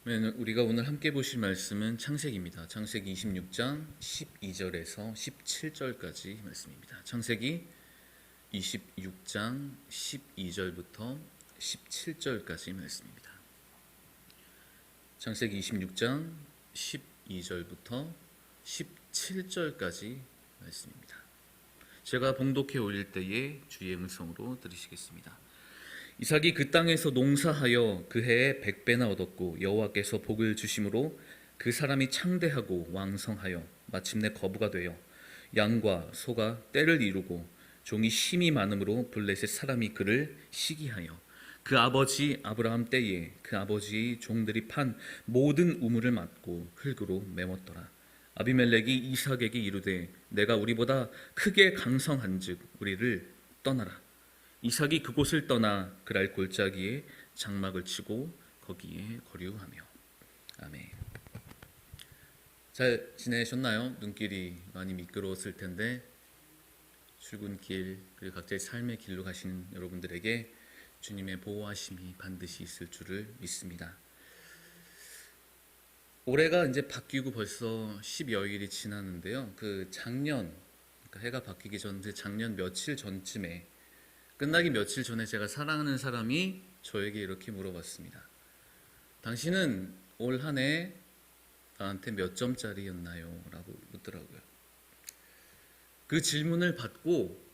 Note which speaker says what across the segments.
Speaker 1: 우리가 오늘 함께 보실 말씀은 창세기입니다. 창세기 26장 12절에서 17절까지 말씀입니다. 창세기 26장 12절부터 17절까지 말씀입니다. 창세기 26장 12절부터 17절까지 말씀입니다. 제가 봉독해 올릴 때에 주의 음성으로 들으시겠습니다. 이삭이 그 땅에서 농사하여 그 해에 100배나 얻었고 여호와께서 복을 주심으로 그 사람이 창대하고 왕성하여 마침내 거부가 되어 양과 소가 떼를 이루고 종이 힘이 많음으로 블레셋 사람이 그를 시기하여 그 아버지 아브라함 때에 그 아버지의 종들이 판 모든 우물을 맞고 흙으로 메웠더라. 아비멜렉이 이삭에게 이르되 내가 우리보다 크게 강성한즉 우리를 떠나라. 이삭이 그곳을 떠나 그랄 골짜기에 장막을 치고 거기에 거류하며. 아멘. 잘 지내셨나요? 눈길이 많이 미끄러웠을 텐데 출근길 그리고 각자의 삶의 길로 가시는 여러분들에게 주님의 보호하심이 반드시 있을 줄을 믿습니다. 올해가 이제 바뀌고 벌써 10여일이 지났는데요. 그 작년, 그러니까 해가 바뀌기 전 작년 며칠 전쯤에 끝나기 며칠 전에 제가 사랑하는 사람이 저에게 이렇게 물어봤습니다. 당신은 올 한 해 나한테 몇 점짜리였나요? 라고 묻더라고요. 그 질문을 받고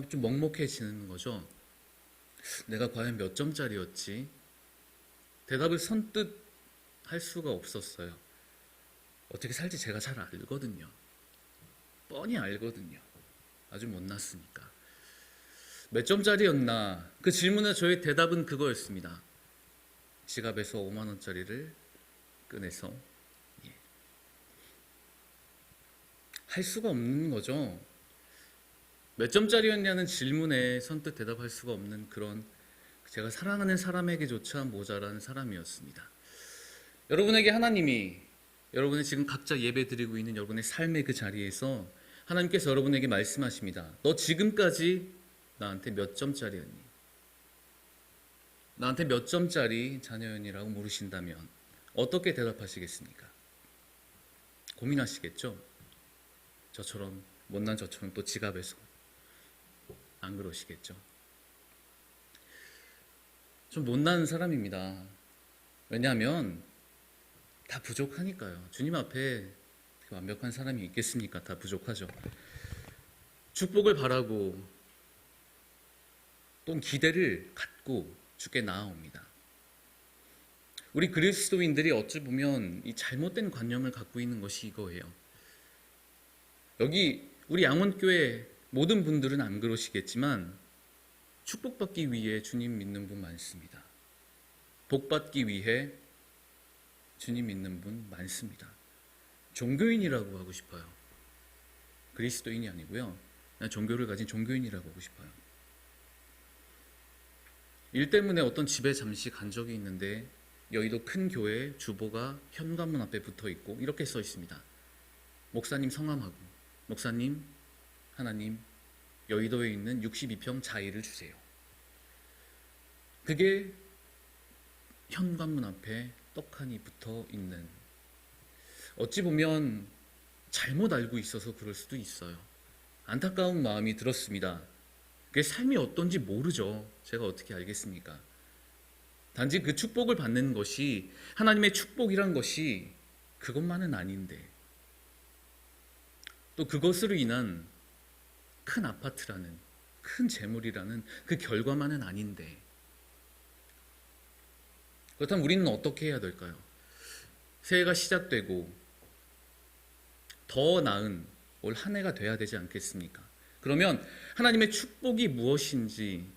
Speaker 1: 좀 먹먹해지는 거죠. 내가 과연 몇 점짜리였지? 대답을 선뜻 할 수가 없었어요. 어떻게 살지 제가 잘 알거든요. 뻔히 알거든요. 아주 못났으니까. 몇 점짜리였나? 그 질문에 저의 대답은 그거였습니다. 지갑에서 5만 원짜리를 꺼내서 할 수가 없는 거죠. 몇 점짜리였냐는 질문에 선뜻 대답할 수가 없는 그런 제가 사랑하는 사람에게조차 모자란 사람이었습니다. 여러분에게 하나님이 여러분의 지금 각자 예배 드리고 있는 여러분의 삶의 그 자리에서 하나님께서 여러분에게 말씀하십니다. 너 지금까지 나한테 몇 점짜리였니? 나한테 몇 점짜리 자녀였니라고 물으신다면 어떻게 대답하시겠습니까? 고민하시겠죠? 저처럼 못난 저처럼 또 지갑에서 안 그러시겠죠? 좀 못난 사람입니다. 왜냐하면 다 부족하니까요. 주님 앞에 완벽한 사람이 있겠습니까? 다 부족하죠. 축복을 바라고 또 기대를 갖고 주께 나아옵니다. 우리 그리스도인들이 어찌 보면 이 잘못된 관념을 갖고 있는 것이 이거예요. 여기 우리 양원교회 모든 분들은 안 그러시겠지만 축복받기 위해 주님 믿는 분 많습니다. 복받기 위해 주님 믿는 분 많습니다. 종교인이라고 하고 싶어요. 그리스도인이 아니고요. 난 종교를 가진 종교인이라고 하고 싶어요. 일 때문에 어떤 집에 잠시 간 적이 있는데 여의도 큰 교회 주보가 현관문 앞에 붙어 있고 이렇게 써 있습니다. 목사님 성함하고 목사님 하나님 여의도에 있는 62평 자이를 주세요. 그게 현관문 앞에 떡하니 붙어 있는, 어찌 보면 잘못 알고 있어서 그럴 수도 있어요. 안타까운 마음이 들었습니다. 그게 삶이 어떤지 모르죠. 제가 어떻게 알겠습니까? 단지 그 축복을 받는 것이 하나님의 축복이란 것이 그것만은 아닌데 또 그것으로 인한 큰 아파트라는 큰 재물이라는 그 결과만은 아닌데 그렇다면 우리는 어떻게 해야 될까요? 새해가 시작되고 더 나은 올 한 해가 돼야 되지 않겠습니까? 그러면 하나님의 축복이 무엇인지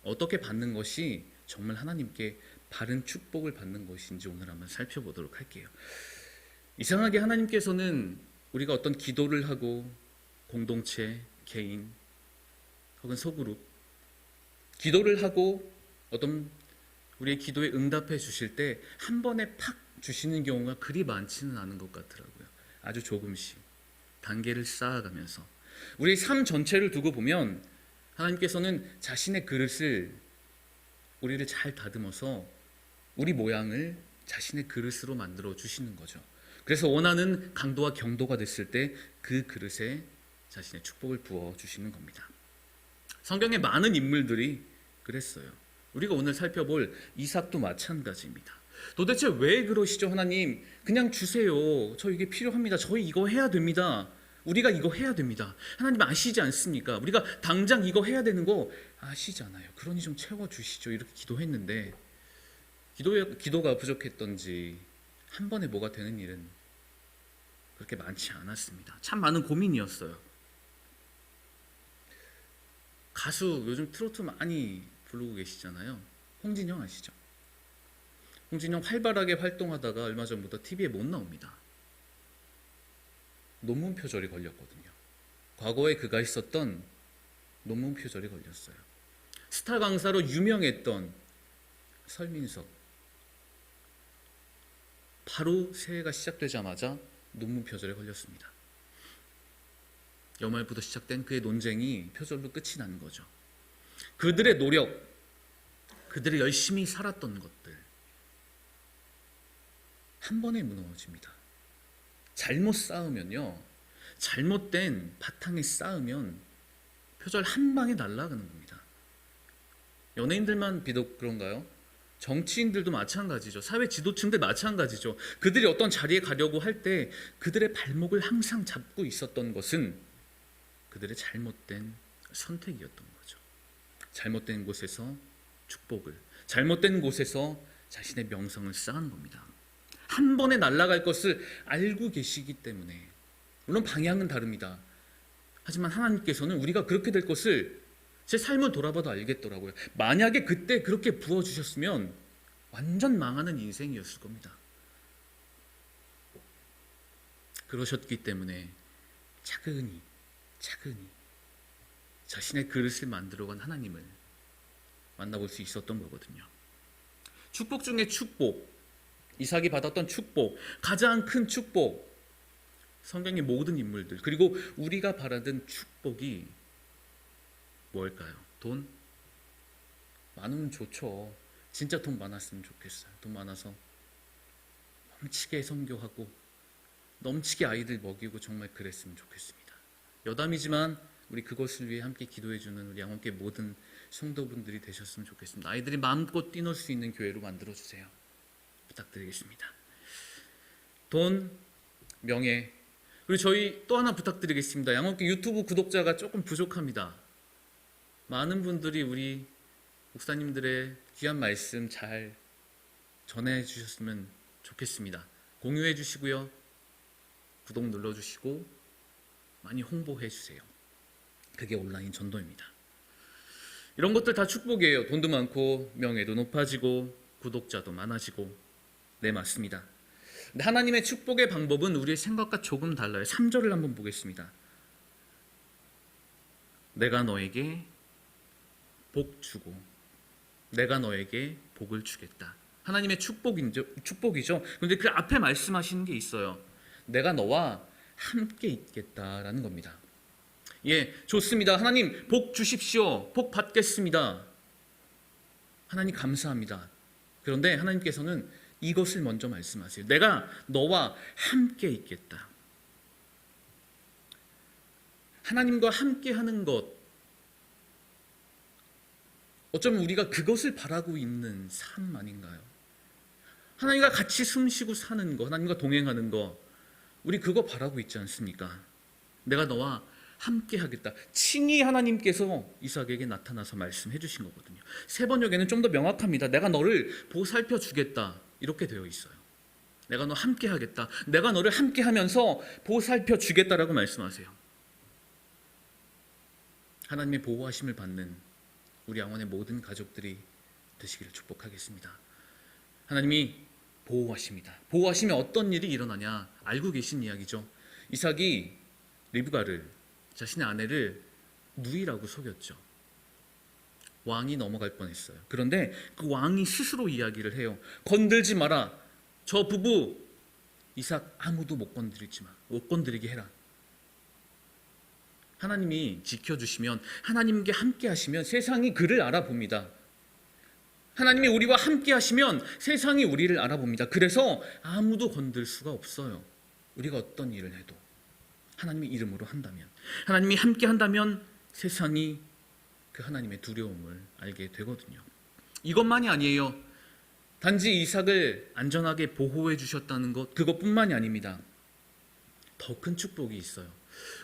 Speaker 1: 어떻게 받는 것이 정말 하나님께 바른 축복을 받는 것인지 오늘 한번 살펴보도록 할게요. 이상하게 하나님께서는 우리가 어떤 기도를 하고 공동체, 개인 혹은 소그룹 기도를 하고 어떤 우리의 기도에 응답해 주실 때 한 번에 팍 주시는 경우가 그리 많지는 않은 것 같더라고요. 아주 조금씩 단계를 쌓아가면서 우리 삶 전체를 두고 보면 하나님께서는 자신의 그릇을 우리를 잘 다듬어서 우리 모양을 자신의 그릇으로 만들어 주시는 거죠. 그래서 원하는 강도와 경도가 됐을 때 그 그릇에 자신의 축복을 부어 주시는 겁니다. 성경에 많은 인물들이 그랬어요. 우리가 오늘 살펴볼 이삭도 마찬가지입니다. 도대체 왜 그러시죠, 하나님? 그냥 주세요. 저 이게 필요합니다. 저희 이거 해야 됩니다. 우리가 이거 해야 됩니다. 하나님 아시지 않습니까? 우리가 당장 이거 해야 되는 거 아시잖아요. 그러니 좀 채워주시죠. 이렇게 기도했는데 기도가 부족했던지 한 번에 뭐가 되는 일은 그렇게 많지 않았습니다. 참 많은 고민이었어요. 가수 요즘 트로트 많이 부르고 계시잖아요. 홍진영 아시죠? 홍진영 활발하게 활동하다가 얼마 전부터 TV에 못 나옵니다. 논문 표절이 걸렸거든요. 과거에 그가 있었던 논문 표절이 걸렸어요. 스타 강사로 유명했던 설민석, 바로 새해가 시작되자마자 논문 표절에 걸렸습니다. 연말부터 시작된 그의 논쟁이 표절로 끝이 난 거죠. 그들의 노력, 그들이 열심히 살았던 것들 한 번에 무너집니다. 잘못 쌓으면요, 잘못된 바탕에 쌓으면 표절 한 방에 날아가는 겁니다. 연예인들만 비록 그런가요? 정치인들도 마찬가지죠. 사회 지도층들 마찬가지죠. 그들이 어떤 자리에 가려고 할 때 그들의 발목을 항상 잡고 있었던 것은 그들의 잘못된 선택이었던 거죠. 잘못된 곳에서 축복을, 잘못된 곳에서 자신의 명성을 쌓은 겁니다. 한 번에 날아갈 것을 알고 계시기 때문에, 물론 방향은 다릅니다. 하지만 하나님께서는 우리가 그렇게 될 것을 제 삶을 돌아봐도 알겠더라고요. 만약에 그때 그렇게 부어주셨으면 완전 망하는 인생이었을 겁니다. 그러셨기 때문에 차근히 자신의 그릇을 만들어간 하나님을 만나볼 수 있었던 거거든요. 축복 중에 축복, 이삭이 받았던 축복, 가장 큰 축복, 성경의 모든 인물들, 그리고 우리가 바라던 축복이 뭘까요? 돈? 많으면 좋죠. 진짜 돈 많았으면 좋겠어요. 돈 많아서 넘치게 선교하고 넘치게 아이들 먹이고 정말 그랬으면 좋겠습니다. 여담이지만 우리 그것을 위해 함께 기도해주는 우리 양원교회 모든 성도분들이 되셨으면 좋겠습니다. 아이들이 마음껏 뛰놀 수 있는 교회로 만들어주세요. 부탁드리겠습니다. 돈, 명예, 그리고 저희 또 하나 부탁드리겠습니다. 양원교회 유튜브 구독자가 조금 부족합니다. 많은 분들이 우리 목사님들의 귀한 말씀 잘 전해주셨으면 좋겠습니다. 공유해 주시고요. 구독 눌러주시고 많이 홍보해 주세요. 그게 온라인 전도입니다. 이런 것들 다 축복이에요. 돈도 많고 명예도 높아지고 구독자도 많아지고, 네, 맞습니다. 근데 하나님의 축복의 방법은 우리의 생각과 조금 달라요. 3절을 한번 보겠습니다. 내가 너에게 복 주고 내가 너에게 복을 주겠다. 하나님의 축복이죠. 그런데 그 앞에 말씀하시는 게 있어요. 내가 너와 함께 있겠다라는 겁니다. 예, 좋습니다. 하나님 복 주십시오. 복 받겠습니다. 하나님 감사합니다. 그런데 하나님께서는 이것을 먼저 말씀하세요. 내가 너와 함께 있겠다. 하나님과 함께 하는 것, 어쩌면 우리가 그것을 바라고 있는 삶 아닌가요? 하나님과 같이 숨쉬고 사는 것, 하나님과 동행하는 것, 우리 그거 바라고 있지 않습니까? 내가 너와 함께 하겠다. 친히 하나님께서 이삭에게 나타나서 말씀해 주신 거거든요. 세 번역에는 좀 더 명확합니다. 내가 너를 보살펴 주겠다. 이렇게 되어 있어요. 내가 너 함께 하겠다. 내가 너를 함께 하면서 보살펴 주겠다라고 말씀하세요. 하나님의 보호하심을 받는 우리 양원의 모든 가족들이 되시기를 축복하겠습니다. 하나님이 보호하십니다. 보호하시면 어떤 일이 일어나냐 알고 계신 이야기죠. 이삭이 리브가를, 자신의 아내를 누이라고 속였죠. 왕이 넘어갈 뻔했어요. 그런데 그 왕이 스스로 이야기를 해요. 건들지 마라. 저 부부 이삭 아무도 못 건드리게 해라. 하나님이 지켜주시면, 하나님께 함께 하시면 세상이 그를 알아봅니다. 하나님이 우리와 함께 하시면 세상이 우리를 알아봅니다. 그래서 아무도 건들 수가 없어요. 우리가 어떤 일을 해도 하나님의 이름으로 한다면, 하나님이 함께 한다면 세상이 그 하나님의 두려움을 알게 되거든요. 이것만이 아니에요. 단지 이삭을 안전하게 보호해 주셨다는 것, 그것뿐만이 아닙니다. 더 큰 축복이 있어요.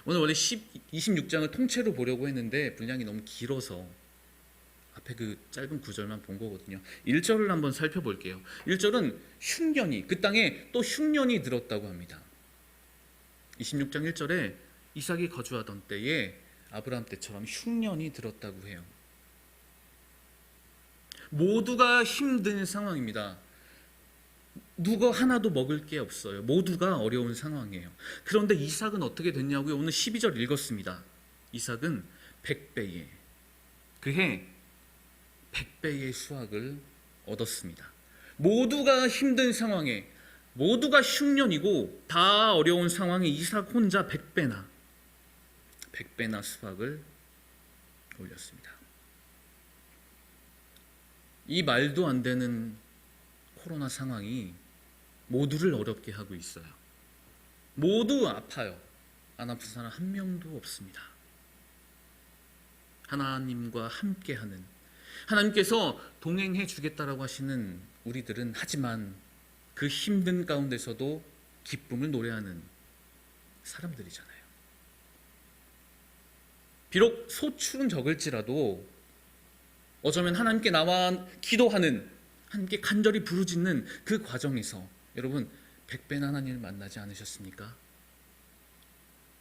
Speaker 1: 오늘 원래 26장을 통째로 보려고 했는데 분량이 너무 길어서 앞에 그 짧은 구절만 본 거거든요. 1절을 한번 살펴볼게요. 1절은 흉년이, 그 땅에 또 흉년이 들었다고 합니다. 26장 1절에 이삭이 거주하던 때에 아브라함 때처럼 흉년이 들었다고 해요. 모두가 힘든 상황입니다. 누가 하나도 먹을 게 없어요. 모두가 어려운 상황이에요. 그런데 이삭은 어떻게 됐냐고요? 오늘 12절 읽었습니다. 이삭은 100배의, 그해 100배의 수확을 얻었습니다. 모두가 힘든 상황에, 모두가 흉년이고 다 어려운 상황에 이삭 혼자 100배나 수확을 올렸습니다. 이 말도 안 되는 코로나 상황이 모두를 어렵게 하고 있어요. 모두 아파요. 안 아픈 사람 한 명도 없습니다. 하나님과 함께하는, 하나님께서 동행해 주겠다라고 하시는 우리들은, 하지만 그 힘든 가운데서도 기쁨을 노래하는 사람들이잖아요. 비록 소출은 적을지라도 어쩌면 하나님께 나와 기도하는, 하나님께 간절히 부르짖는 그 과정에서 여러분 100배나 하나님을 만나지 않으셨습니까?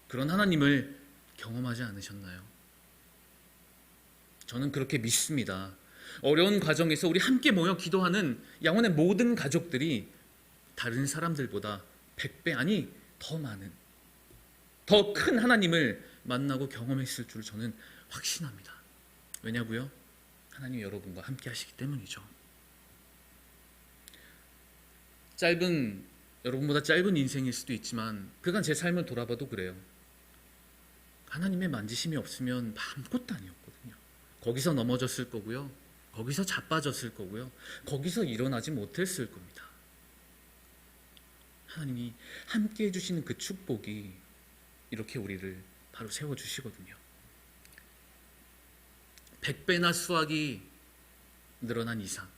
Speaker 1: 그런 하나님을 경험하지 않으셨나요? 저는 그렇게 믿습니다. 어려운 과정에서 우리 함께 모여 기도하는 양원의 모든 가족들이 다른 사람들보다 100배, 아니 더 많은, 더 큰 하나님을 만나고 경험했을 줄 저는 확신합니다. 왜냐고요? 하나님이 여러분과 함께 하시기 때문이죠. 여러분보다 짧은 인생일 수도 있지만 그간 제 삶을 돌아봐도 그래요. 하나님의 만지심이 없으면 아무것도 아니었거든요. 거기서 넘어졌을 거고요. 거기서 자빠졌을 거고요. 거기서 일어나지 못했을 겁니다. 하나님이 함께 해주시는 그 축복이 이렇게 우리를 바로 세워주시거든요. 100배나 수확이 늘어난 이상,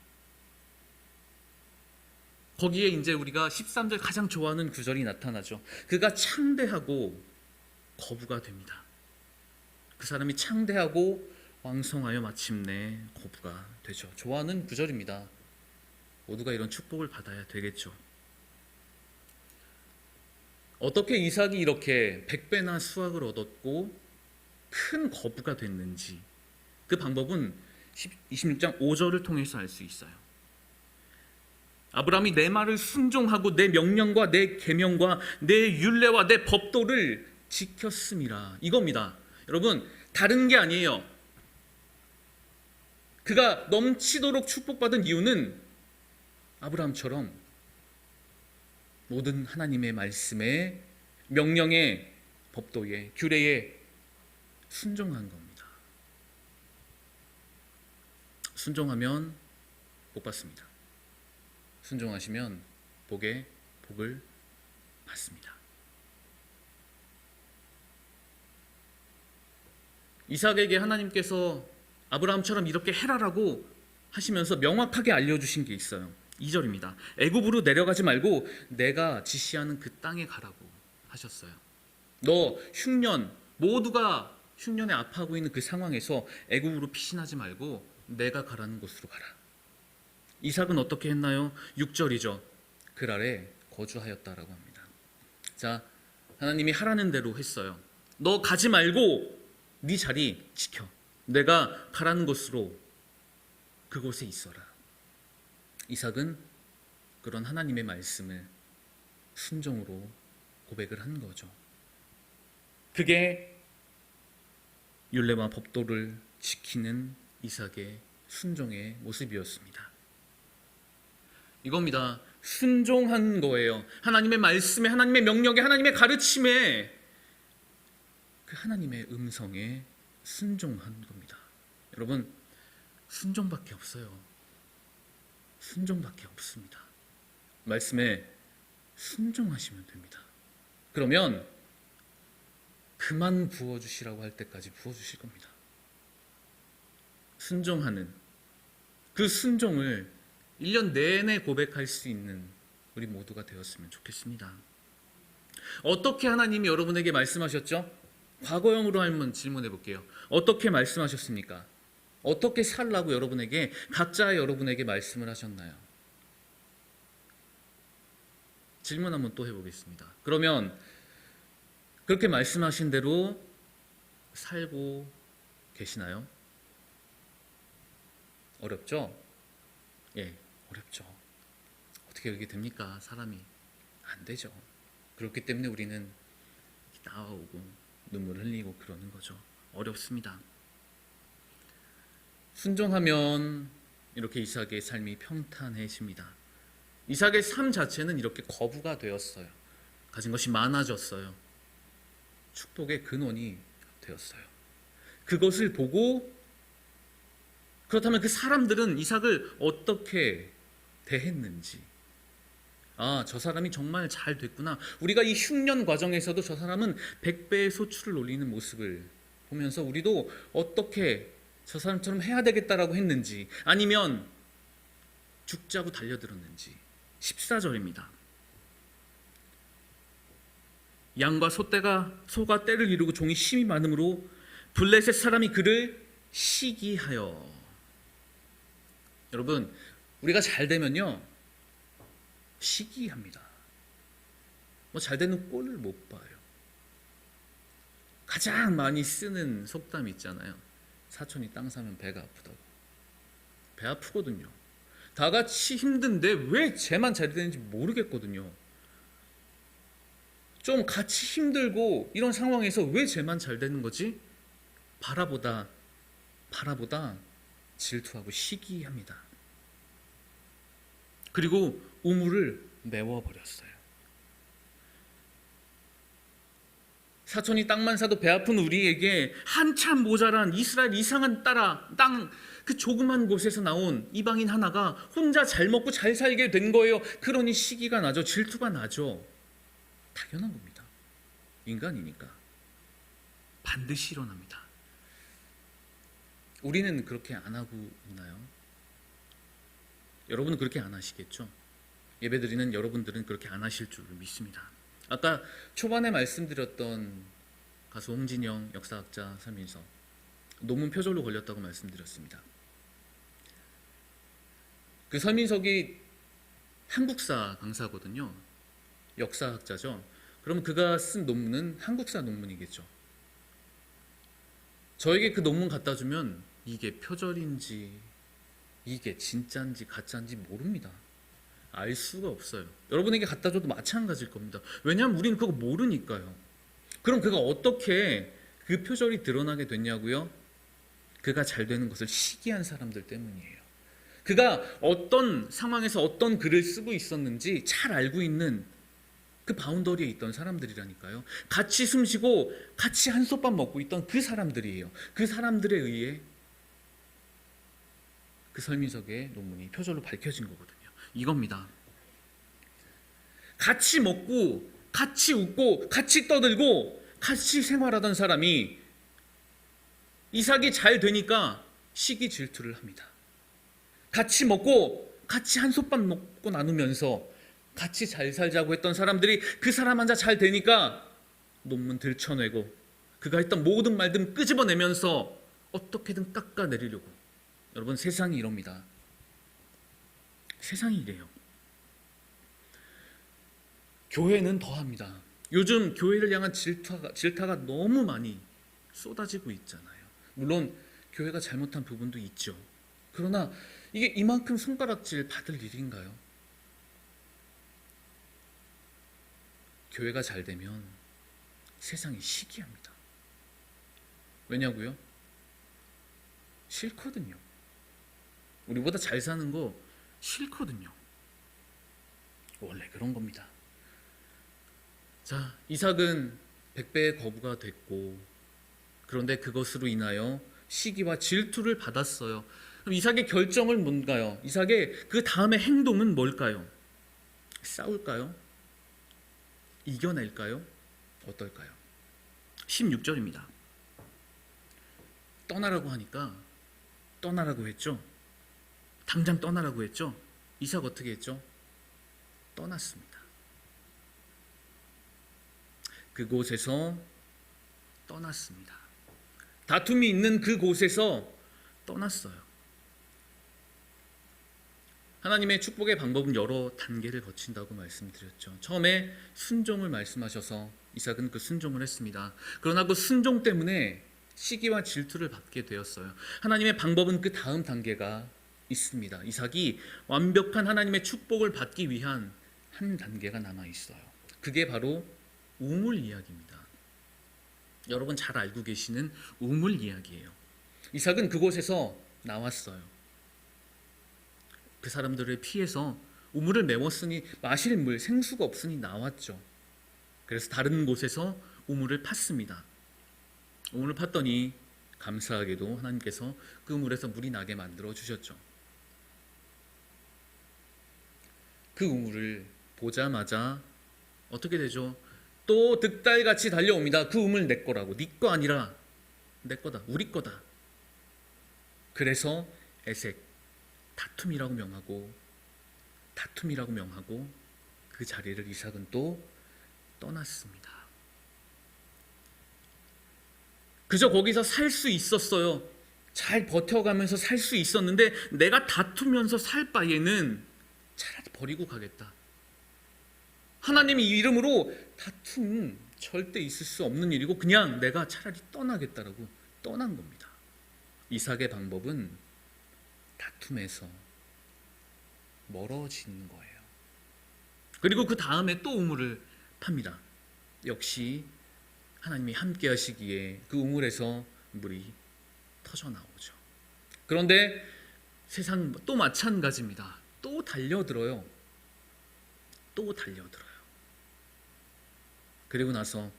Speaker 1: 거기에 이제 우리가 13절 가장 좋아하는 구절이 나타나죠. 그가 창대하고 거부가 됩니다. 그 사람이 창대하고 왕성하여 마침내 거부가 되죠. 좋아하는 구절입니다. 모두가 이런 축복을 받아야 되겠죠. 어떻게 이삭이 이렇게 100배나 수확을 얻었고 큰 거부가 됐는지, 그 방법은 26장 5절을 통해서 알 수 있어요. 아브라함이 내 말을 순종하고 내 명령과 내 계명과 내 율례와 내 법도를 지켰음이라, 이겁니다. 여러분, 다른 게 아니에요. 그가 넘치도록 축복받은 이유는 아브라함처럼 모든 하나님의 말씀에, 명령에, 법도에, 규례에 순종한 겁니다. 순종하면 복 받습니다. 순종하시면 복에 복을 받습니다. 이삭에게 하나님께서 아브라함처럼 이렇게 해라라고 하시면서 명확하게 알려주신 게 있어요. 2절입니다. 애굽으로 내려가지 말고 내가 지시하는 그 땅에 가라고 하셨어요. 너 흉년, 모두가 흉년에 아파하고 있는 그 상황에서 애굽으로 피신하지 말고 내가 가라는 곳으로 가라. 이삭은 어떻게 했나요? 6절이죠. 그랄에 거주하였다라고 합니다. 자, 하나님이 하라는 대로 했어요. 너 가지 말고 네 자리 지켜. 내가 가라는 곳으로, 그곳에 있어라. 이삭은 그런 하나님의 말씀을 순종으로 고백을 한 거죠. 그게 율례와 법도를 지키는 이삭의 순종의 모습이었습니다. 이겁니다. 순종한 거예요. 하나님의 말씀에, 하나님의 명령에, 하나님의 가르침에, 그 하나님의 음성에 순종한 겁니다. 여러분, 순종밖에 없어요. 순종밖에 없습니다. 말씀에 순종하시면 됩니다. 그러면 그만 부어주시라고 할 때까지 부어주실 겁니다. 순종하는 그 순종을 1년 내내 고백할 수 있는 우리 모두가 되었으면 좋겠습니다. 어떻게 하나님이 여러분에게 말씀하셨죠? 과거형으로 한번 질문해 볼게요. 어떻게 말씀하셨습니까? 어떻게 살라고 여러분에게, 각자 여러분에게 말씀을 하셨나요? 질문 한번 또 해보겠습니다. 그러면 그렇게 말씀하신 대로 살고 계시나요? 어렵죠? 예, 어렵죠. 어떻게 그렇게 됩니까? 사람이 안 되죠. 그렇기 때문에 우리는 나아오고 눈물을 흘리고 그러는 거죠. 어렵습니다. 순종하면 이렇게 이삭의 삶이 평탄해집니다. 이삭의 삶 자체는 이렇게 거부가 되었어요. 가진 것이 많아졌어요. 축복의 근원이 되었어요. 그것을 보고, 그렇다면 그 사람들은 이삭을 어떻게 대했는지, 아, 저 사람이 정말 잘 됐구나. 우리가 이 흉년 과정에서도 저 사람은 100배의 소출을 올리는 모습을 보면서 우리도 어떻게 저 사람처럼 해야 되겠다라고 했는지, 아니면 죽자고 달려들었는지. 14절입니다. 양과 소가 떼를 이루고 종이 심이 많으므로 블레셋 사람이 그를 시기하여. 여러분, 우리가 잘 되면요 시기합니다. 뭐 잘 되는 꼴을 못 봐요. 가장 많이 쓰는 속담 있잖아요. 사촌이 땅 사면 배가 아프다고. 배 아프거든요. 다 같이 힘든데 왜 쟤만 잘 되는지 모르겠거든요. 좀 같이 힘들고 이런 상황에서 왜 쟤만 잘 되는 거지? 바라보다 질투하고 시기합니다. 그리고 우물을 메워버렸어요. 사촌이 땅만 사도 배 아픈 우리에게 한참 모자란 이스라엘 이상한 땅, 그 조그만 곳에서 나온 이방인 하나가 혼자 잘 먹고 잘 살게 된 거예요. 그러니 시기가 나죠. 질투가 나죠. 당연한 겁니다. 인간이니까. 반드시 일어납니다. 우리는 그렇게 안 하고 있나요? 여러분은 그렇게 안 하시겠죠? 예배드리는 여러분들은 그렇게 안 하실 줄 믿습니다. 아까 초반에 말씀드렸던 가수 홍진영 역사학자 서민석, 논문 표절로 걸렸다고 말씀드렸습니다. 그 서민석이 한국사 강사거든요. 역사학자죠. 그럼 그가 쓴 논문은 한국사 논문이겠죠. 저에게 그 논문 갖다 주면 이게 표절인지 이게 진짜인지 가짜인지 모릅니다. 알 수가 없어요. 여러분에게 갖다 줘도 마찬가지일 겁니다. 왜냐하면 우리는 그거 모르니까요. 그럼 그가 어떻게 그 표절이 드러나게 됐냐고요? 그가 잘 되는 것을 시기한 사람들 때문이에요. 그가 어떤 상황에서 어떤 글을 쓰고 있었는지 잘 알고 있는 그 바운더리에 있던 사람들이라니까요. 같이 숨쉬고 같이 한솥밥 먹고 있던 그 사람들이에요. 그 사람들에 의해 그 설민석의 논문이 표절로 밝혀진 거거든요. 이겁니다. 같이 먹고 같이 웃고 같이 떠들고 같이 생활하던 사람이 이삭이 잘 되니까 시기 질투를 합니다. 같이 먹고 같이 한솥밥 먹고 나누면서 같이 잘 살자고 했던 사람들이 그 사람 혼자 잘 되니까 논문 들춰내고 그가 했던 모든 말들 끄집어내면서 어떻게든 깎아내리려고. 여러분, 세상이 이럽니다. 세상이 이래요. 교회는 더합니다. 요즘 교회를 향한 질타가 너무 많이 쏟아지고 있잖아요. 물론 교회가 잘못한 부분도 있죠. 그러나 이게 이만큼 손가락질 받을 일인가요? 교회가 잘 되면 세상이 시기합니다. 왜냐고요? 싫거든요. 우리보다 잘 사는 거 싫거든요. 원래 그런 겁니다. 자, 이삭은 100배의 거부가 됐고, 그런데 그것으로 인하여 시기와 질투를 받았어요. 그럼 이삭의 결정은 뭔가요? 이삭의 그 다음의 행동은 뭘까요? 싸울까요? 이겨낼까요? 어떨까요? 16절입니다. 떠나라고 하니까 떠나라고 했죠. 당장 떠나라고 했죠. 이삭 어떻게 했죠? 떠났습니다. 그곳에서 떠났습니다. 다툼이 있는 그곳에서 떠났어요. 하나님의 축복의 방법은 여러 단계를 거친다고 말씀드렸죠. 처음에 순종을 말씀하셔서 이삭은 그 순종을 했습니다. 그러나 그 순종 때문에 시기와 질투를 받게 되었어요. 하나님의 방법은 그 다음 단계가 있습니다. 이삭이 완벽한 하나님의 축복을 받기 위한 한 단계가 남아 있어요. 그게 바로 우물 이야기입니다. 여러분 잘 알고 계시는 우물 이야기예요. 이삭은 그곳에서 나왔어요. 그 사람들을 피해서 우물을 메웠으니 마실 물, 생수가 없으니 나왔죠. 그래서 다른 곳에서 우물을 팠습니다. 우물을 팠더니 감사하게도 하나님께서 그 우물에서 물이 나게 만들어 주셨죠. 그 우물을 보자마자 어떻게 되죠? 또 득달같이 달려옵니다. 그 우물 내 거라고. 네 거 아니라 내 거다. 우리 거다. 그래서 에색 다툼이라고 명하고 그 자리를 이삭은 또 떠났습니다. 그저 거기서 살 수 있었어요. 잘 버텨가면서 살 수 있었는데 내가 다투면서 살 바에는 차라리 버리고 가겠다. 하나님의 이름으로 다툼은 절대 있을 수 없는 일이고 그냥 내가 차라리 떠나겠다라고 떠난 겁니다. 이삭의 방법은 다툼에서 멀어지는 거예요. 그리고 그 다음에 또 우물을 팝니다. 역시 하나님이 함께 하시기에 그 우물에서 물이 터져 나오죠. 그런데 세상 또 마찬가지입니다. 또 달려들어요. 그리고 나서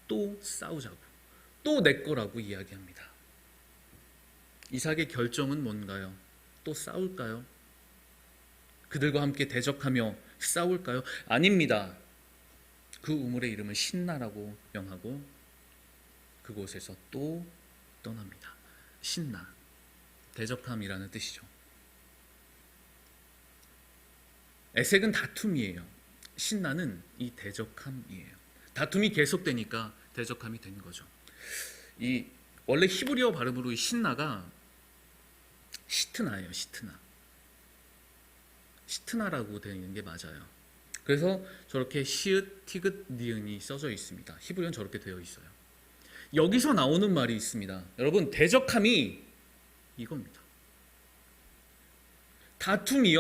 Speaker 1: 또 싸우자고, 또 내 거라고 이야기합니다. 이삭의 결정은 뭔가요? 또 싸울까요? 그들과 함께 대적하며 싸울까요? 아닙니다. 그 우물의 이름을 신나라고 명하고 그곳에서 또 떠납니다. 신나, 대적함이라는 뜻이죠. 에색은 다툼이에요. 신나는 이 대적함이에요. 다툼이 계속되니까 대적함이 된 거죠. 이 원래 히브리어 발음으로 이 신나가 시트나예요. 시트나라고 되는 게 맞아요. 그래서 저렇게 시읒, 티귿, 니은이 써져 있습니다. 히브리어는 저렇게 되어 있어요. 여기서 나오는 말이 있습니다. 여러분, 대적함이 이겁니다. 다툼이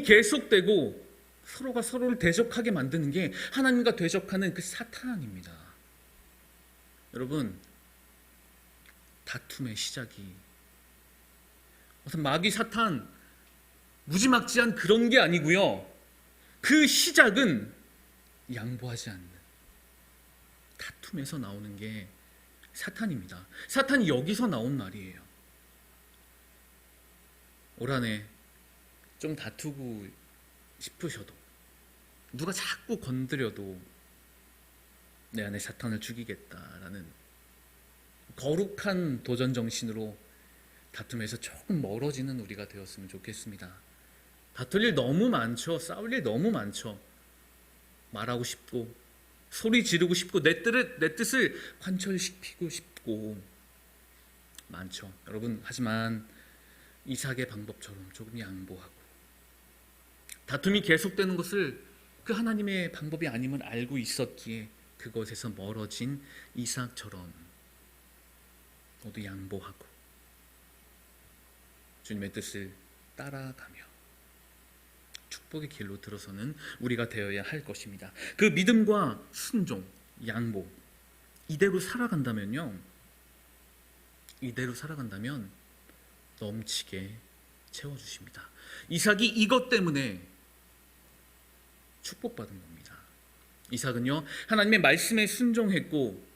Speaker 1: 계속되고 서로가 서로를 대적하게 만드는 게 하나님과 대적하는 그 사탄입니다. 여러분, 다툼의 시작이 어떤 마귀 사탄 무지막지한 그런 게 아니고요. 그 시작은 양보하지 않는 다툼에서 나오는 게 사탄입니다. 사탄이 여기서 나온 말이에요. 올 한해 좀 다투고 싶으셔도 누가 자꾸 건드려도 내 안에 사탄을 죽이겠다라는 거룩한 도전 정신으로 다툼에서 조금 멀어지는 우리가 되었으면 좋겠습니다. 다툴 일 너무 많죠. 싸울 일 너무 많죠. 말하고 싶고 소리 지르고 싶고 내 뜻을 관철시키고 싶고 많죠. 여러분, 하지만 이삭의 방법처럼 조금 양보하고 다툼이 계속되는 것을 그 하나님의 방법이 아님을 알고 있었기에 그것에서 멀어진 이삭처럼 모두 양보하고 주님의 뜻을 따라가며 축복의 길로 들어서는 우리가 되어야 할 것입니다. 그 믿음과 순종, 양보 이대로 살아간다면 넘치게 채워주십니다. 이삭이 이것 때문에 축복받은 겁니다. 이삭은요, 하나님의 말씀에 순종했고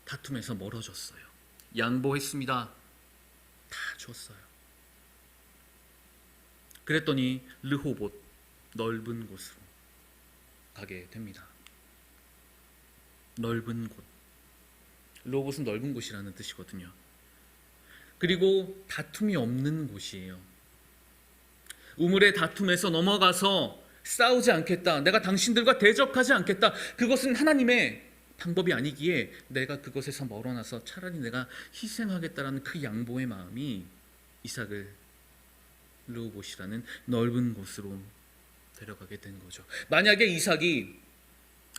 Speaker 1: 다툼에서 멀어졌어요. 양보했습니다. 다 주었어요. 그랬더니 르호봇, 넓은 곳으로 가게 됩니다. 넓은 곳. 르호봇은 넓은 곳이라는 뜻이거든요. 그리고 다툼이 없는 곳이에요. 우물의 다툼에서 넘어가서 싸우지 않겠다, 내가 당신들과 대적하지 않겠다, 그것은 하나님의 방법이 아니기에 내가 그것에서 멀어나서 차라리 내가 희생하겠다라는 그 양보의 마음이 이삭을 르호봇이라는 넓은 곳으로 데려가게 된 거죠. 만약에 이삭이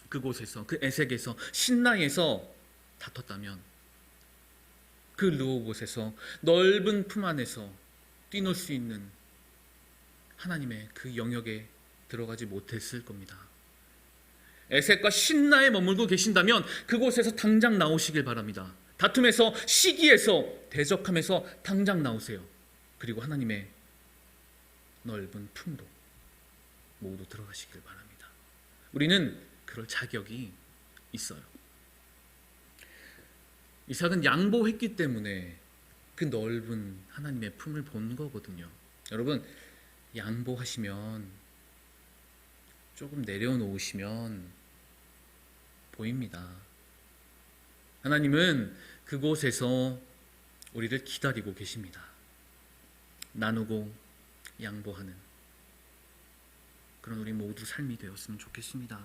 Speaker 1: 그곳에서, 그 에색에서, 신라에서 다퉜다면 그 르호봇에서 넓은 품 안에서 뛰놀 수 있는 하나님의 그 영역에 들어가지 못했을 겁니다. 에색과 신라에 머물고 계신다면 그곳에서 당장 나오시길 바랍니다. 다툼에서, 시기에서, 대적함에서 당장 나오세요. 그리고 하나님의 넓은 품도 모두 들어가시길 바랍니다. 우리는 그럴 자격이 있어요. 이삭은 양보했기 때문에 그 넓은 하나님의 품을 본 거거든요. 여러분, 양보하시면, 조금 내려놓으시면 보입니다. 하나님은 그곳에서 우리를 기다리고 계십니다. 나누고 양보하는 그런 우리 모두 삶이 되었으면 좋겠습니다.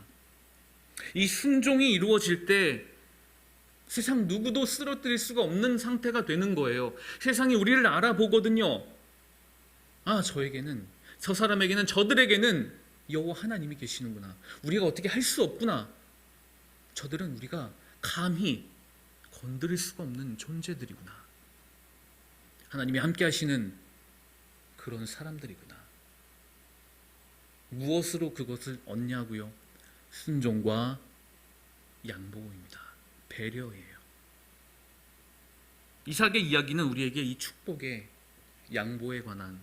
Speaker 1: 이 순종이 이루어질 때 세상 누구도 쓰러뜨릴 수가 없는 상태가 되는 거예요. 세상이 우리를 알아보거든요. 아, 저에게는, 저 사람에게는, 저들에게는 여호와 하나님이 계시는구나. 우리가 어떻게 할 수 없구나. 저들은 우리가 감히 건드릴 수가 없는 존재들이구나. 하나님이 함께 하시는 그런 사람들이구나. 무엇으로 그것을 얻냐고요? 순종과 양보입니다. 배려예요. 이삭의 이야기는 우리에게 이 축복의, 양보에 관한,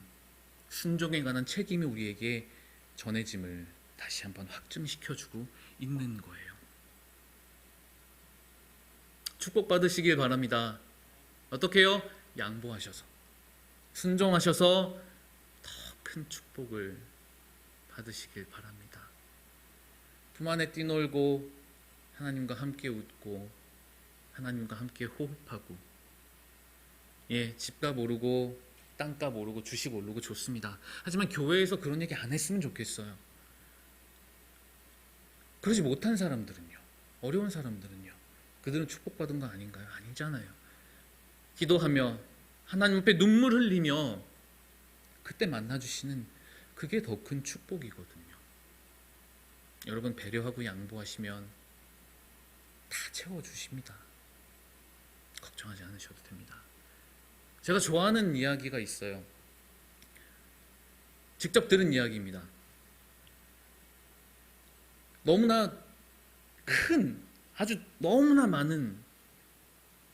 Speaker 1: 순종에 관한 책임이 우리에게 전해짐을 다시 한번 확증시켜주고 있는 거예요. 축복받으시길 바랍니다. 어떻게 해요? 양보하셔서, 순종하셔서 더 큰 축복을 받으시길 바랍니다. 품 안에 뛰놀고 하나님과 함께 웃고 하나님과 함께 호흡하고, 집값 오르고 땅값 오르고 주식 오르고 좋습니다. 하지만 교회에서 그런 얘기 안 했으면 좋겠어요. 그러지 못한 사람들은요, 어려운 사람들은요, 그들은 축복받은 거 아닌가요? 아니잖아요. 기도하며 하나님 앞에 눈물 흘리며 그때 만나주시는 그게 더 큰 축복이거든요. 여러분, 배려하고 양보하시면 다 채워주십니다. 걱정하지 않으셔도 됩니다. 제가 좋아하는 이야기가 있어요. 직접 들은 이야기입니다. 너무나 큰, 아주 너무나 많은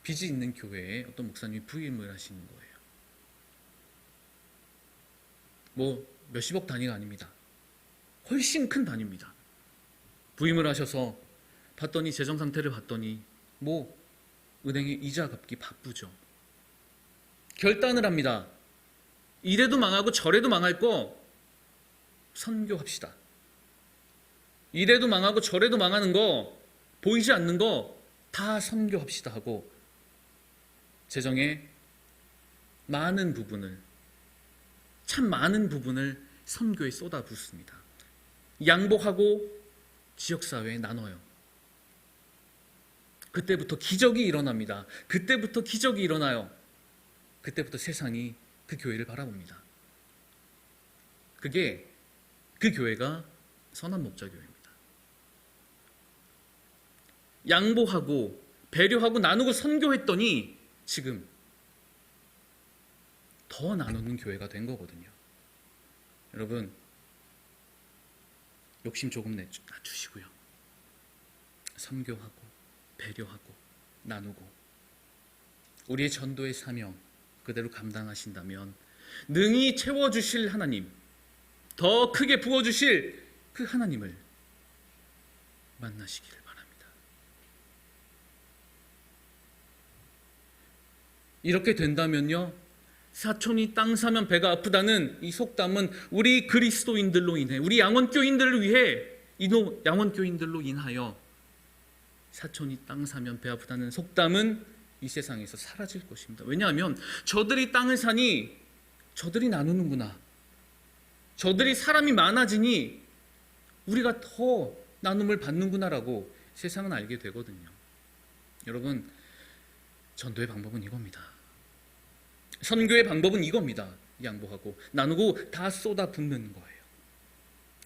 Speaker 1: 빚이 있는 교회에 어떤 목사님이 부임을 하시는 거예요. 뭐 몇십억 단위가 아닙니다. 훨씬 큰 단위입니다. 부임을 하셔서 봤더니, 재정 상태를 봤더니 뭐 은행에 이자 갚기 바쁘죠. 결단을 합니다. 이래도 망하고 저래도 망할 거 선교합시다. 이래도 망하고 저래도 망하는 거, 보이지 않는 거 다 선교합시다 하고 재정의 많은 부분을, 참 많은 부분을 선교에 쏟아붓습니다. 양보하고 지역사회에 나눠요. 그때부터 기적이 일어납니다. 그때부터 기적이 일어나요. 그때부터 세상이 그 교회를 바라봅니다. 그게, 그 교회가 선한 목자교회입니다. 양보하고 배려하고 나누고 선교했더니 지금 더 나누는 교회가 된 거거든요. 여러분, 욕심 조금 낮추시고요, 선교하고 배려하고 나누고 우리의 전도의 사명 그대로 감당하신다면 능히 채워주실 하나님, 더 크게 부어주실 그 하나님을 만나시기를 바랍니다. 이렇게 된다면요, 사촌이 땅 사면 배가 아프다는 이 속담은 우리 그리스도인들로 인해, 우리 양원교인들을 위해, 양원교인들로 인하여 사촌이 땅 사면 배 아프다는 속담은 이 세상에서 사라질 것입니다. 왜냐하면 저들이 땅을 사니 저들이 나누는구나, 저들이 사람이 많아지니 우리가 더 나눔을 받는구나라고 세상은 알게 되거든요. 여러분, 전도의 방법은 이겁니다. 선교의 방법은 이겁니다. 양보하고 나누고 다 쏟아붓는 거예요.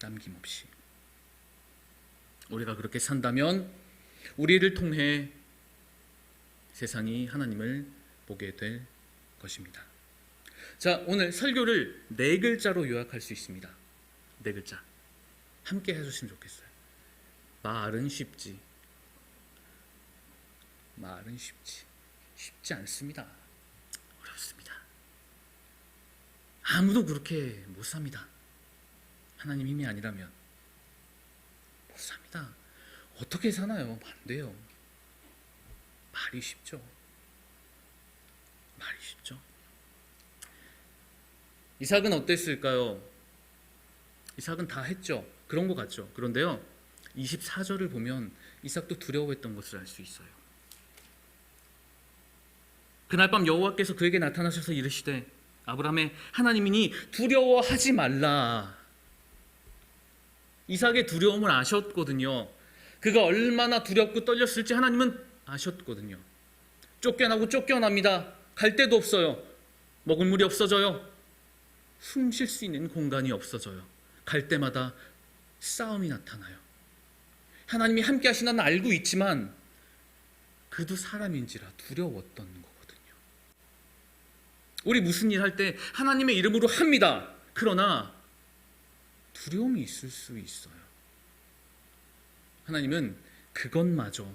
Speaker 1: 남김없이. 우리가 그렇게 산다면 우리를 통해 세상이 하나님을 보게 될 것입니다. 자, 오늘 설교를 4글자로 요약할 수 있습니다. 4글자. 함께 해주시면 좋겠어요. 말은 쉽지. 말은 쉽지. 쉽지 않습니다. 어렵습니다. 아무도 그렇게 못 삽니다. 하나님 힘이 아니라면 못 삽니다. 어떻게 사나요? 안 돼요. 말이 쉽죠. 말이 쉽죠. 이삭은 어땠을까요? 이삭은 다 했죠. 그런 것 같죠. 그런데요, 24절을 보면 이삭도 두려워했던 것을 알 수 있어요. 그날 밤 여호와께서 그에게 나타나셔서 이르시되 아브라함의 하나님이니 두려워하지 말라. 이삭의 두려움을 아셨거든요. 그가 얼마나 두렵고 떨렸을지 하나님은 아셨거든요. 쫓겨나고 쫓겨납니다. 갈 데도 없어요. 먹을 물이 없어져요. 숨 쉴 수 있는 공간이 없어져요. 갈 때마다 싸움이 나타나요. 하나님이 함께 하시는 건 알고 있지만 그도 사람인지라 두려웠던 거거든요. 우리 무슨 일 할 때 하나님의 이름으로 합니다. 그러나 두려움이 있을 수 있어요. 하나님은 그것마저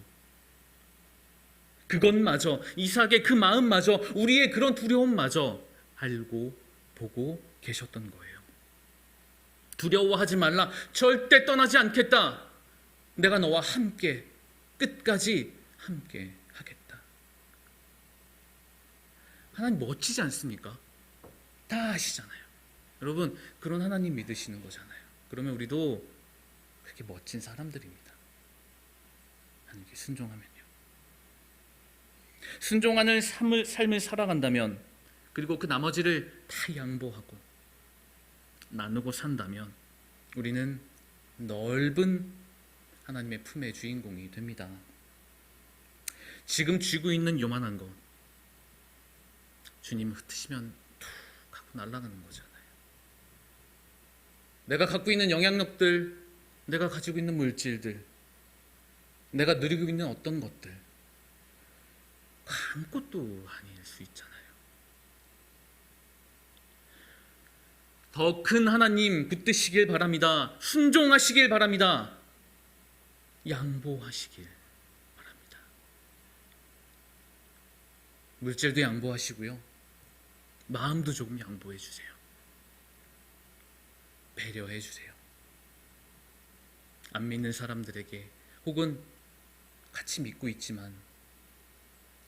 Speaker 1: 이삭의 그 마음마저, 우리의 그런 두려움마저 알고 보고 계셨던 거예요. 두려워하지 말라. 절대 떠나지 않겠다. 내가 너와 함께, 끝까지 함께 하겠다. 하나님 멋지지 않습니까? 다 아시잖아요. 여러분, 그런 하나님 믿으시는 거잖아요. 그러면 우리도 그렇게 멋진 사람들입니다. 하나님께 순종하면요. 순종하는 삶을 살아간다면, 그리고 그 나머지를 다 양보하고 나누고 산다면 우리는 넓은 하나님의 품의 주인공이 됩니다. 지금 쥐고 있는 요만한 것, 주님 흩으시면 툭 하고 날아가는 거잖아요. 내가 갖고 있는 영향력들, 내가 가지고 있는 물질들, 내가 누리고 있는 어떤 것들, 아무것도 아닐 수 있잖아요. 더 큰 하나님 붙드시길 바랍니다. 순종하시길 바랍니다. 양보하시길 바랍니다. 물질도 양보하시고요, 마음도 조금 양보해 주세요. 배려해 주세요. 안 믿는 사람들에게, 혹은 같이 믿고 있지만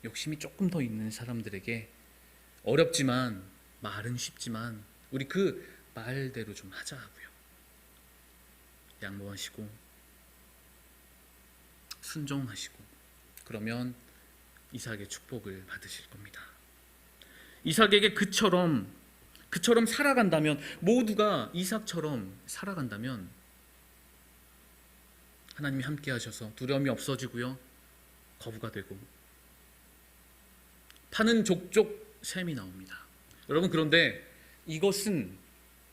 Speaker 1: 욕심이 조금 더 있는 사람들에게, 어렵지만 말은 쉽지만 우리 그 말대로 좀 하자고요. 양보하시고 순종하시고, 그러면 이삭의 축복을 받으실 겁니다. 이삭에게 그처럼 살아간다면, 모두가 이삭처럼 살아간다면 하나님이 함께 하셔서 두려움이 없어지고요, 거부가 되고 파는 족족 샘이 나옵니다. 여러분, 그런데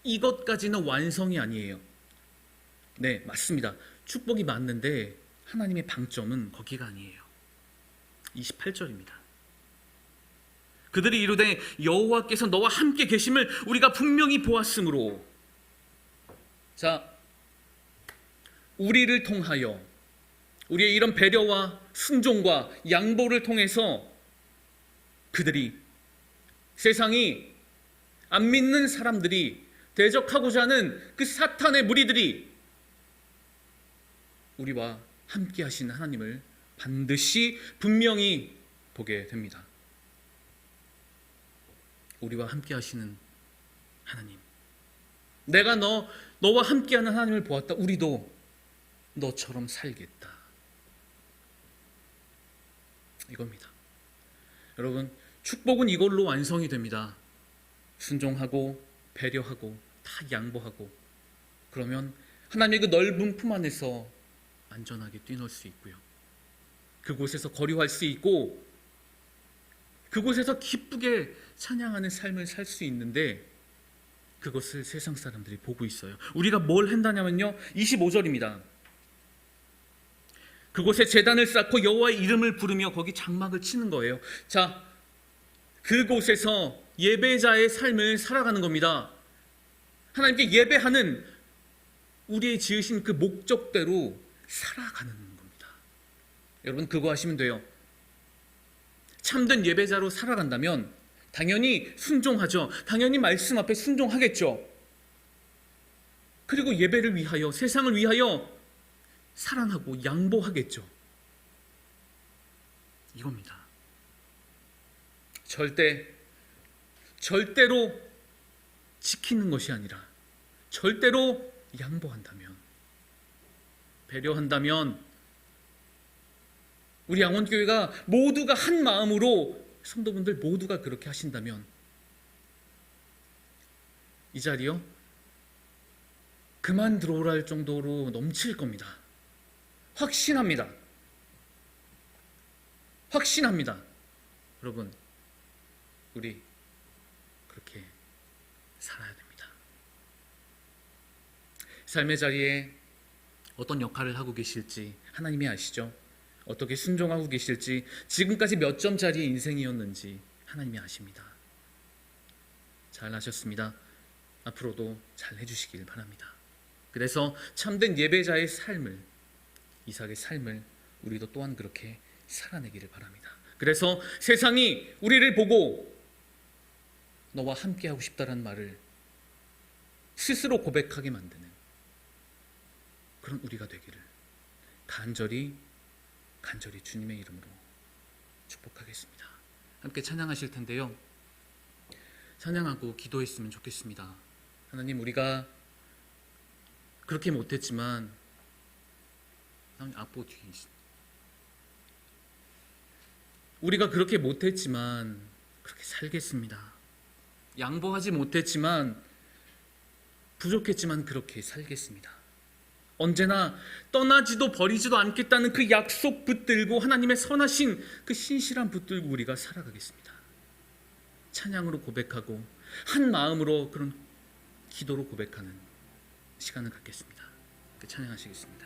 Speaker 1: 이것까지는 완성이 아니에요. 네, 맞습니다. 축복이 맞는데 하나님의 방점은 거기가 아니에요. 28절입니다. 그들이 이르되 여호와께서 너와 함께 계심을 우리가 분명히 보았으므로. 자, 우리를 통하여, 우리의 이런 배려와 순종과 양보를 통해서 그들이, 세상이, 안 믿는 사람들이, 대적하고자 하는 그 사탄의 무리들이 우리와 함께 하신 하나님을 반드시 분명히 보게 됩니다. 우리와 함께 하시는 하나님, 내가 너와 함께하는 하나님을 보았다. 우리도 너처럼 살겠다. 이겁니다. 여러분, 축복은 이걸로 완성이 됩니다. 순종하고 배려하고 다 양보하고, 그러면 하나님의 그 넓은 품 안에서 안전하게 뛰놀 수 있고요, 그곳에서 거류할 수 있고, 그곳에서 기쁘게 찬양하는 삶을 살 수 있는데, 그것을 세상 사람들이 보고 있어요. 우리가 뭘 한다냐면요, 25절입니다. 그곳에 제단을 쌓고 여호와의 이름을 부르며 거기 장막을 치는 거예요. 자, 그곳에서 예배자의 삶을 살아가는 겁니다. 하나님께 예배하는 우리의 지으신 그 목적대로 살아가는 겁니다. 여러분, 그거 하시면 돼요. 참된 예배자로 살아간다면 당연히 순종하죠. 당연히 말씀 앞에 순종하겠죠. 그리고 예배를 위하여, 세상을 위하여 살아나고 양보하겠죠. 이겁니다. 절대로 지키는 것이 아니라 절대로 양보한다면, 배려한다면, 우리 양원교회가 모두가 한 마음으로, 성도분들 모두가 그렇게 하신다면 이 자리요, 그만 들어오라 할 정도로 넘칠 겁니다. 확신합니다. 여러분, 우리 그렇게 살아야 됩니다. 삶의 자리에 어떤 역할을 하고 계실지 하나님이 아시죠? 어떻게 순종하고 계실지, 지금까지 몇 점짜리의 인생이었는지 하나님이 아십니다. 잘하셨습니다. 앞으로도 잘 해주시길 바랍니다. 그래서 참된 예배자의 삶을, 이삭의 삶을 우리도 또한 그렇게 살아내기를 바랍니다. 그래서 세상이 우리를 보고 너와 함께하고 싶다는 말을 스스로 고백하게 만드는 그런 우리가 되기를 간절히 주님의 이름으로 축복하겠습니다. 함께 찬양하실 텐데요, 찬양하고 기도했으면 좋겠습니다. 하나님, 우리가 그렇게 못했지만, 앞보 뒤에 있습니다. 우리가 그렇게 못했지만 그렇게 살겠습니다. 양보하지 못했지만, 부족했지만 그렇게 살겠습니다. 언제나 떠나지도 버리지도 않겠다는 그 약속 붙들고, 하나님의 선하신 그 신실한 붙들고 우리가 살아가겠습니다. 찬양으로 고백하고 한 마음으로 그런 기도로 고백하는 시간을 갖겠습니다. 찬양하시겠습니다.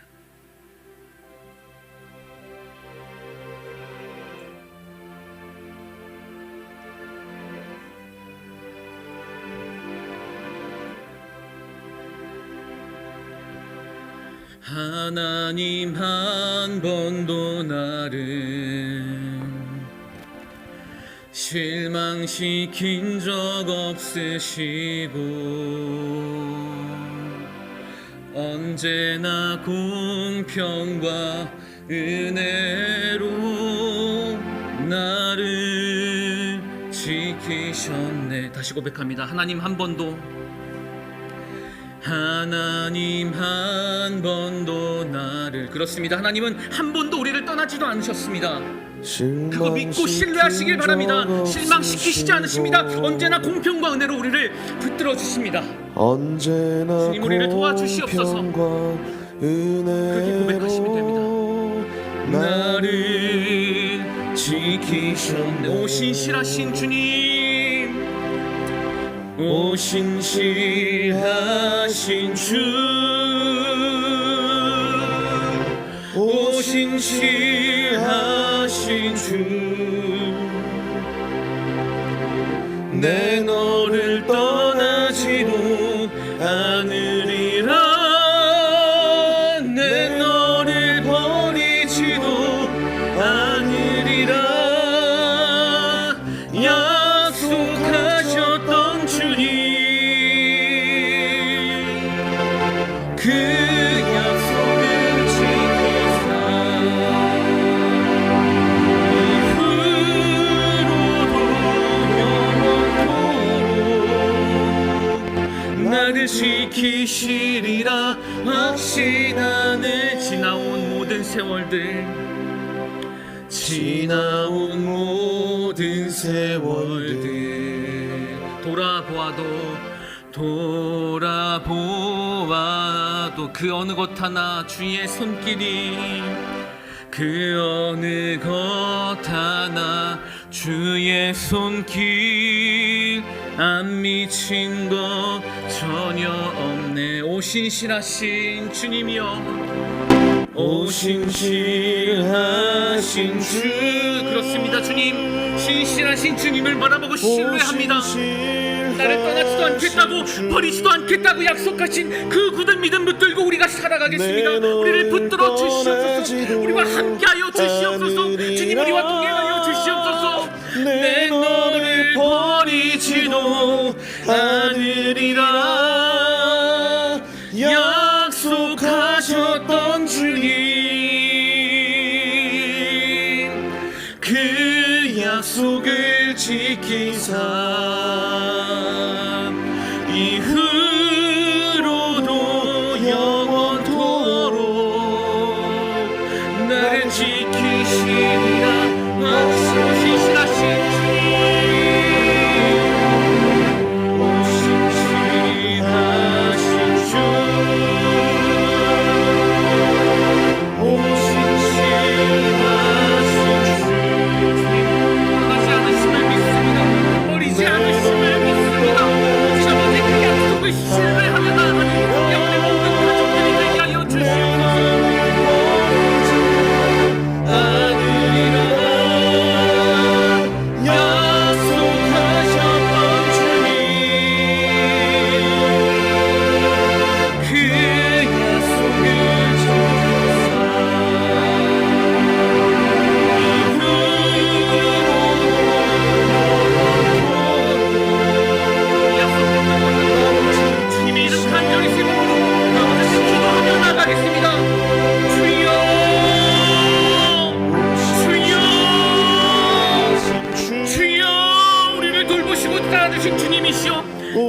Speaker 1: 하나님, 한 번도 나를 실망시킨 적 없으시고, 언제나 공평과 은혜로 나를 지키셨네. 다시 고백합니다. 하나님, 한 번도 나를, 그렇습니다. 하나님은 한 번도 우리를 떠나지도 않으셨습니다. 그거 믿고 신뢰하시길 바랍니다. 실망시키시지 않으십니다. 언제나 공평과 은혜로 우리를 붙들어 주십니다.
Speaker 2: 언제나
Speaker 1: 주님, 우리를 도와주시옵소서. 그렇게 고백하시면 됩니다. 나를 지키셨네. 오 신실하신 주님, 오 신실하신 주, 오 신실하신 주, 내 너를 떠나지도 않으리라, 내 너를 버리지도 않으리라. 약속하셨던 주님, 그 약속을 지키사 이후로도 영원토록 지키시리라 확신하네. 지나온 모든 세월들, 지나온 모든 세월들 돌아보아도 그 어느 것 하나 주의 손길이, 그 어느 것 하나 주의 손길 안 미친 것 전혀 없네. 오 신실하신 주님이여, 오 신실하신 주. 그렇습니다. 주님, 신실하신 주님을 바라보고 신뢰합니다. 나를 떠나지도 않겠다고, 버리지도 않겠다고 약속하신 그 굳은 믿음 붙들고 우리가 살아가겠습니다. 우리를 붙들어 주시옵소서. 우리와 함께하여 주시옵소서. 주님, 우리와 동행하여 주시옵소서. 내 너를 버리지도 않으리라 약속하셨던 주님, 그 약속을 지키사 이후로도 영원토록 나를 지키시리라. 신실하신 주, 신실하신 주, 신실하신 주. 떠나지 않으심을 믿습니다. 버리지 않으심을 믿습니다. 아버지 그 약속을 신뢰하며 나아가는 영혼의 모든 가족들이 되게 하여 주시옵소서.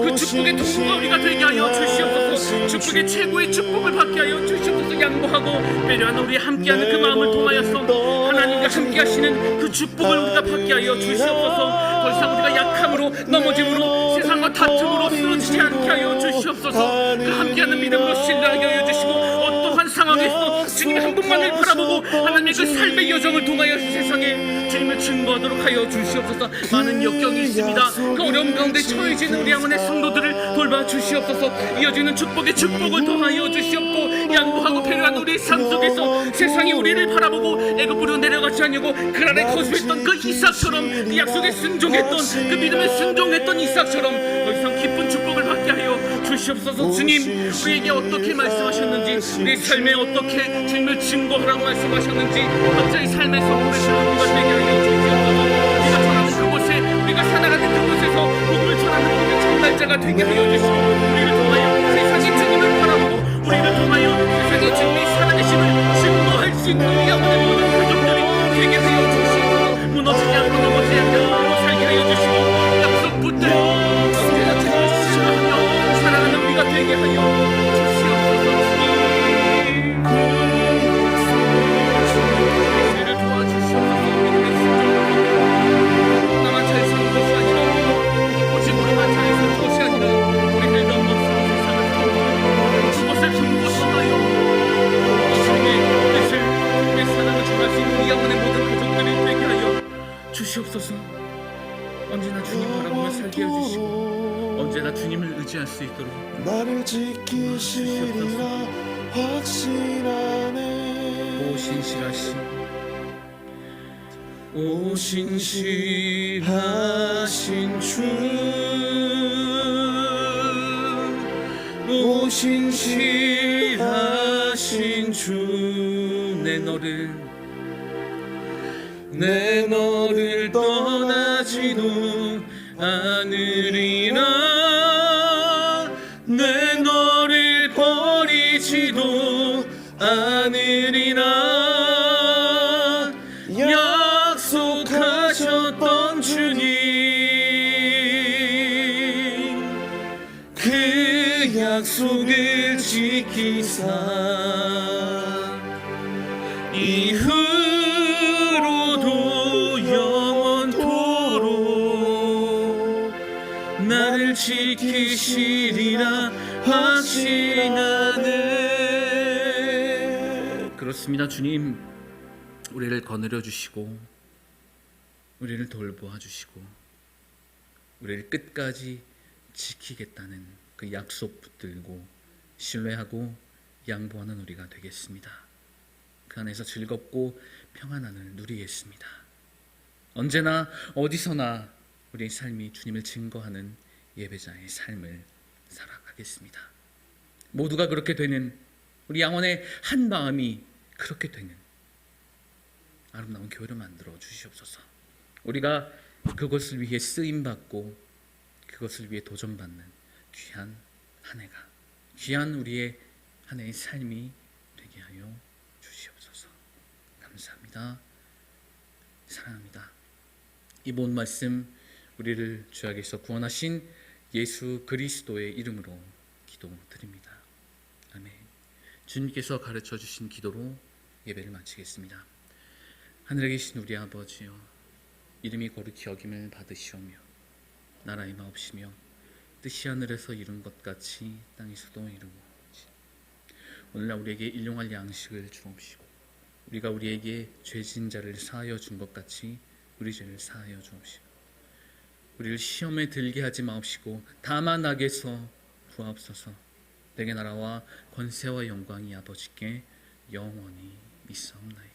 Speaker 1: 그 축복의 통로가 우리가 되게 하여 주시옵소서. 축복의 최고의 축복을 받게 하여 주시옵소서. 양보하고 배려하는 우리 함께하는 그 마음을 통하여서 하나님과 함께하시는 그 축복을 우리가 받게 하여 주시옵소서. 더 이상 우리가 약함으로 넘어짐으로 세상과 다툼으로 쓰러지지 않게 하여 주시옵소서. 그 함께하는 믿음으로 신뢰하게 하여 주시고 어떠한 상황에서 주님의 한 분만을 바라보고 하나님의 그 삶의 여정을 통하여 세상에 주님을 증거하도록 하여 주시옵소서. 많은 역경이 있습니다. 그 어려움 가운데 처해지는 우리 영혼의 성도들을 돌봐 주시옵소서. 이어지는 축복의 축복을 더하여 주시옵고 양보하고 배려하는 우리의 삶 속에서 세상이 우리를 바라보고 애굽으로 내려가지 않냐고 그 아래 거주했던 그 이삭처럼, 그 약속에 순종했던, 그 믿음에 순종했던 이삭처럼 더 이상 기쁜 축복을 받게 하여 주시옵소서. 주님, 우리에게 어떻게 말씀하셨는지, 우리의 삶에 어떻게 주님을 증거하라고 말씀하셨는지 각자의 삶의 성공에서 우리가 되게 하여 주시옵소서. 우리가 전하는 그곳에, 우리가 살아가는 그곳에서 복음을 전하는 모든 전달자가 되게 하여 주시고 우리를 통하여 세상의 주님을 바라보고 우리를 통하여 세상의 주님이 살아계심을 증거할 수 있는 우리 영혼의 모든 가족들이 되게 하여 주시고 무너지지 않고 넘어지지 않고 살게 하여 주시고 약속 붙들고 언제나 주님을 신뢰하며 살아가는 우리가 되게 하여 주시옵소서. 우리를 도와주시옵소서. 우리의 순종으로 나만 잘 사는 것이 아니라 오직 우리만 잘 사는 것이 아니라 우리를 넘어서 세상을 그것을 경고하여 주님의 뜻을, 주님의 사랑을 전할 수 있는 우리 영혼의 모든 가족들이 되게 하여 주시옵소서. 언제나 주님 바라보며 살게 해주시고 언제나 주님을 의지할 수 있도록
Speaker 2: 나를 지키시리라 확신하네.
Speaker 1: 오 신실하신, 오 신실하신 주, 오 신실하신 주, 내 너를 떠나지도 않으리라. 내 너를 버리지도 않으리라. 약속하셨던 주님, 그 약속을 지키사 지키사 이후로도 영원토록 나를 지키시리라 확신하네. 그렇습니다. 주님, 우리를 거느려 주시고 우리를 돌보아 주시고 우리를 끝까지 지키겠다는 그 약속 붙들고 신뢰하고 양보하는 우리가 되겠습니다. 그 안에서 즐겁고 평안함을 누리겠습니다. 언제나 어디서나 우리의 삶이 주님을 증거하는 예배자의 삶을 살아가겠습니다. 모두가 그렇게 되는, 우리 영혼의 한 마음이 그렇게 되는 아름다운 교회를 만들어 주시옵소서. 우리가 그것을 위해 쓰임받고 그것을 위해 도전받는 귀한 한 해가, 귀한 우리의 한 해의 삶이 되게 하여 주시옵소서. 감사합니다. 사랑합니다. 이 본 말씀 우리를 죄악에서 구원하신 예수 그리스도의 이름으로 기도드립니다. 아멘. 주님께서 가르쳐 주신 기도로 예배를 마치겠습니다. 하늘에 계신 우리 아버지여, 이름이 거룩히 여김을 받으시오며 나라의 마옵시며 뜻이 하늘에서 이룬 것 같이 땅에서도 이루어지이다. 오늘날 우리에게 일용할 양식을 주옵시고 우리가 우리에게 죄진 자를 사하여 준 것 같이 우리 죄를 사하여 주옵시고 우리를 시험에 들게 하지 마옵시고 다만 악에서 구하옵소서. 내게 나라와 권세와 영광이 아버지께 영원히 있사옵나이다.